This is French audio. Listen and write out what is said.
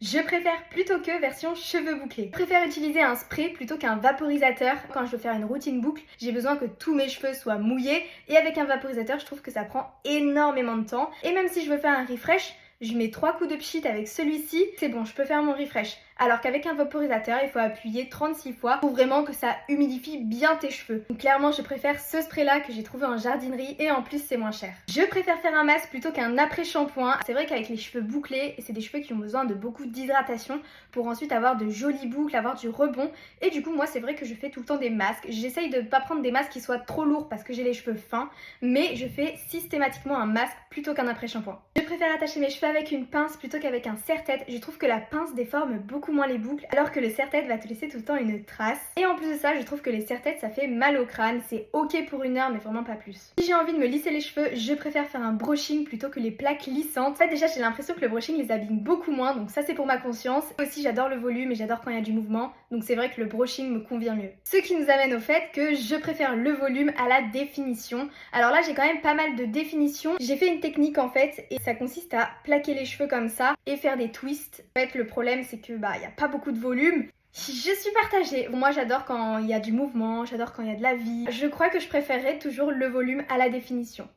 Je préfère plutôt que version cheveux bouclés. Je préfère utiliser un spray plutôt qu'un vaporisateur. Quand je veux faire une routine boucle, j'ai besoin que tous mes cheveux soient mouillés et avec un vaporisateur, je trouve que ça prend énormément de temps. Et même si je veux faire un refresh, je mets 3 coups de pchit avec celui-ci, c'est bon, je peux faire mon refresh. Alors qu'avec un vaporisateur, il faut appuyer 36 fois pour vraiment que ça humidifie bien tes cheveux. Donc clairement, je préfère ce spray-là que j'ai trouvé en jardinerie et en plus, c'est moins cher. Je préfère faire un masque plutôt qu'un après-shampoing. C'est vrai qu'avec les cheveux bouclés, c'est des cheveux qui ont besoin de beaucoup d'hydratation pour ensuite avoir de jolies boucles, avoir du rebond. Et du coup, moi, c'est vrai que je fais tout le temps des masques. J'essaye de ne pas prendre des masques qui soient trop lourds parce que j'ai les cheveux fins, mais je fais systématiquement un masque plutôt qu'un après-shampoing. Je préfère attacher mes cheveux avec une pince plutôt qu'avec un serre-tête. Je trouve que la pince déforme beaucoup moins les boucles alors que le serre-tête va te laisser tout le temps une trace. Et en plus de ça, je trouve que les serre-têtes ça fait mal au crâne. C'est ok pour une heure mais vraiment pas plus. Si j'ai envie de me lisser les cheveux, je préfère faire un brushing plutôt que les plaques lissantes. En fait déjà j'ai l'impression que le brushing les abîme beaucoup moins, donc ça c'est pour ma conscience. Aussi j'adore le volume et j'adore quand il y a du mouvement, donc c'est vrai que le brushing me convient mieux. Ce qui nous amène au fait que je préfère le volume à la définition. Alors là j'ai quand même pas mal de définition. J'ai fait une technique en fait et ça consiste à plaquer les cheveux comme ça et faire des twists. En fait le problème c'est que il y a pas beaucoup de volume. Je suis partagée. Moi j'adore quand il y a du mouvement, j'adore quand il y a de la vie. Je crois que je préférerais toujours le volume à la définition.